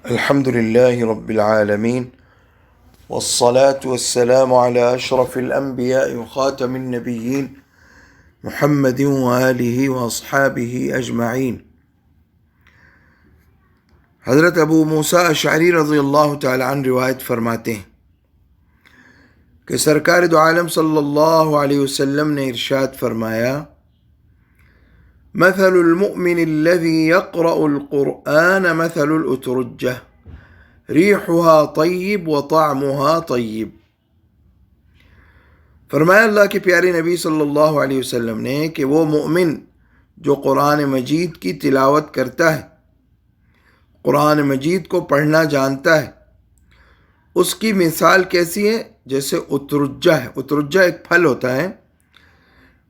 الحمد لله رب العالمين والصلاة والسلام على أشرف الأنبياء وخاتم النبيين محمد وآلہ وأصحابہ اجمعین۔ حضرت ابو موسیٰ اشعری رضی اللہ تعالی عنہ روایت فرماتے ہیں کہ سرکار دو عالم صلی اللہ علیہ وسلم نے ارشاد فرمایا، مثل المؤمن الذي يقرأ القرآن مثل الأترجة ريحها طيب وطعمها طيب۔ فرمایا اللہ کے پیارے نبی صلی اللہ علیہ وسلم نے کہ وہ مومن جو قرآن مجید کی تلاوت کرتا ہے، قرآن مجید کو پڑھنا جانتا ہے، اس کی مثال کیسی ہے؟ جیسے اترجہ ہے۔ اترجہ ایک پھل ہوتا ہے،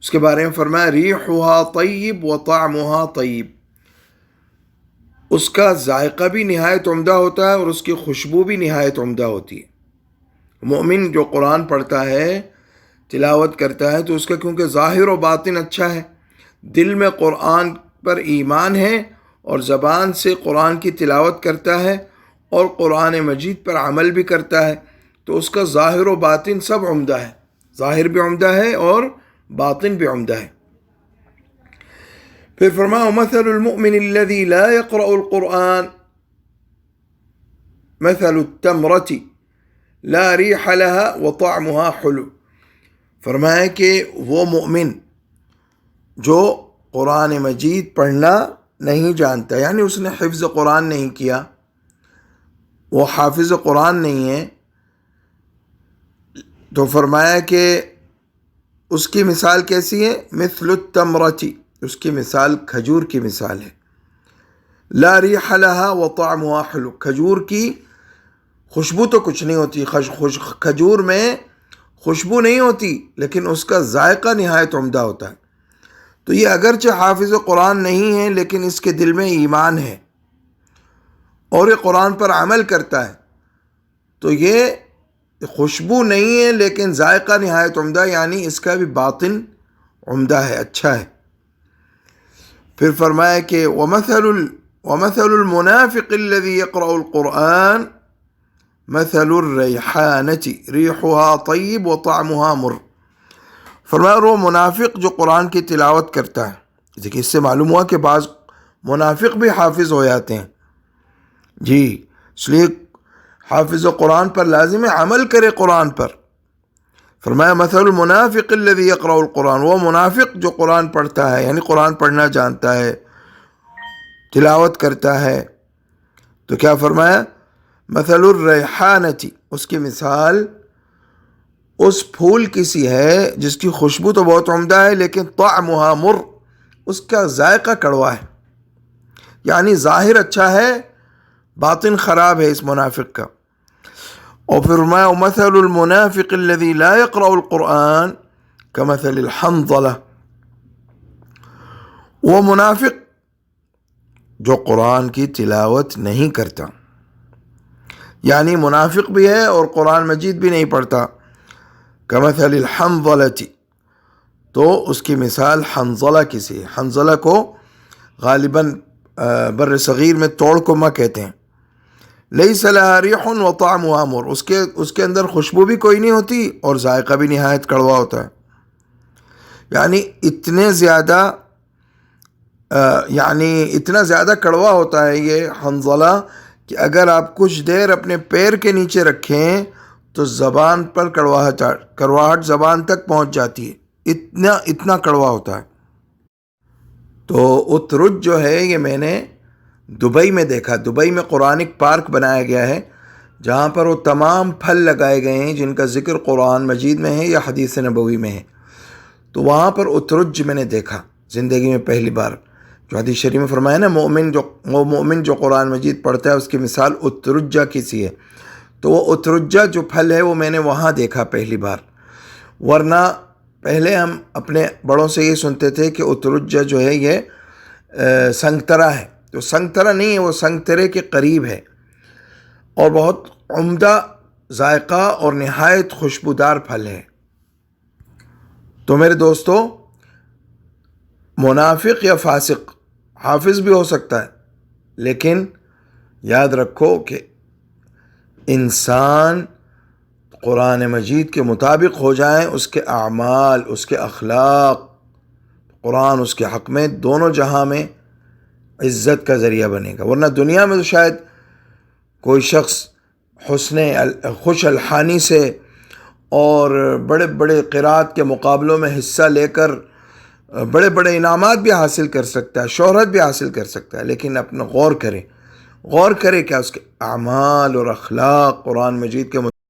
اس کے بارے میں فرمایا ریحھا طیب و طعمھا طیب، اس کا ذائقہ بھی نہایت عمدہ ہوتا ہے اور اس کی خوشبو بھی نہایت عمدہ ہوتی ہے۔ مومن جو قرآن پڑھتا ہے، تلاوت کرتا ہے، تو اس کا کیونکہ ظاہر و باطن اچھا ہے، دل میں قرآن پر ایمان ہے اور زبان سے قرآن کی تلاوت کرتا ہے اور قرآن مجید پر عمل بھی کرتا ہے، تو اس کا ظاہر و باطن سب عمدہ ہے، ظاہر بھی عمدہ ہے اور باطن بھی عمدہ ہے۔ پھر فرمایا مثل المؤمن الذي لا يقرأ القرآن مثل التمرة لا ريح لها وطعمها حلو۔ فرمایا کہ وہ مومن جو قرآن مجید پڑھنا نہیں جانتا، یعنی اس نے حفظ قرآن نہیں کیا، وہ حافظ قرآن نہیں ہے، تو فرمایا کہ اس کی مثال کیسی ہے؟ مثل التمرة، اس کی مثال کھجور کی مثال ہے۔ لا ریح لها وطعمها حلو، کھجور کی خوشبو تو کچھ نہیں ہوتی، کھجور میں خوشبو نہیں ہوتی، لیکن اس کا ذائقہ نہایت عمدہ ہوتا ہے۔ تو یہ اگرچہ حافظ قرآن نہیں ہے، لیکن اس کے دل میں ایمان ہے اور یہ قرآن پر عمل کرتا ہے، تو یہ خوشبو نہیں ہے لیکن ذائقہ نہایت عمدہ، یعنی اس کا بھی باطن عمدہ ہے، اچھا ہے۔ پھر فرمایا کہ وَمَثَلُ الْمُنَافِقِ الَّذِي يَقْرَأُ الْقُرْآنَ مَثَلُ الرَّيْحَانَةِ رِيحُهَا طَيِّبٌ وَطَعْمُهَا مُرٌّ۔ فرمایا وہ منافق جو قرآن کی تلاوت کرتا ہے، دیکھیں اس سے معلوم ہوا کہ بعض منافق بھی حافظ ہو جاتے ہیں، جی، اس لیے حافظ قرآن پر لازم ہے عمل کرے قرآن پر۔ فرمایا مثل المنافق الذي يقرأ القرآن، وہ منافق جو قرآن پڑھتا ہے، یعنی قرآن پڑھنا جانتا ہے، تلاوت کرتا ہے، تو کیا فرمایا؟ مثل الریحانۃ، اس کی مثال اس پھول کی سی ہے جس کی خوشبو تو بہت عمدہ ہے لیکن طعمها مر، اس کا ذائقہ کڑوا ہے، یعنی ظاہر اچھا ہے، باطن خراب ہے اس منافق کا۔ اور پھر فرمایا مثل المنافق الذي لا يقرأ القرآن كمثل الحنظلة، وہ منافق جو قرآن کی تلاوت نہیں کرتا، یعنی منافق بھی ہے اور قرآن مجید بھی نہیں پڑھتا، كمثل الحنظلة، تو اس کی مثال حنظلہ کی سی ہے۔ حنظلہ کو غالباً بر صغیر میں توڑ کما کہتے ہیں۔ لیس لها ریح وطعمها مر، اس کے اندر خوشبو بھی کوئی نہیں ہوتی اور ذائقہ بھی نہایت کڑوا ہوتا ہے، یعنی اتنا زیادہ کڑوا ہوتا ہے یہ حنظلہ کہ اگر آپ کچھ دیر اپنے پیر کے نیچے رکھیں تو زبان پر کڑواہٹ زبان تک پہنچ جاتی ہے، اتنا کڑوا ہوتا ہے۔ تو اترج جو ہے یہ میں نے دبئی میں دیکھا، دبئی میں قرآنک پارک بنایا گیا ہے جہاں پر وہ تمام پھل لگائے گئے ہیں جن کا ذکر قرآن مجید میں ہے یا حدیث نبوی میں ہے، تو وہاں پر اترج میں نے دیکھا زندگی میں پہلی بار، جو حدیث شریف میں فرمایا نا مومن جو قرآن مجید پڑھتا ہے اس کی مثال اترجہ کی سی ہے، تو وہ اترجہ جو پھل ہے وہ میں نے وہاں دیکھا پہلی بار، ورنہ پہلے ہم اپنے بڑوں سے یہ سنتے تھے کہ اترجہ جو ہے یہ سنگترا ہے، تو سنگترا نہیں ہے، وہ سنگترے کے قریب ہے اور بہت عمدہ ذائقہ اور نہایت خوشبودار پھل ہے۔ تو میرے دوستو، منافق یا فاسق حافظ بھی ہو سکتا ہے لیکن یاد رکھو کہ انسان قرآن مجید کے مطابق ہو جائیں، اس کے اعمال، اس کے اخلاق، قرآن اس کے حق میں دونوں جہاں میں عزت کا ذریعہ بنے گا. ورنہ دنیا میں تو شاید کوئی شخص خوش الحانی سے اور بڑے بڑے قرات کے مقابلوں میں حصہ لے کر بڑے بڑے انعامات بھی حاصل کر سکتا ہے، شہرت بھی حاصل کر سکتا ہے، لیکن اپنا غور کرے کیا اس کے اعمال اور اخلاق قرآن مجید کے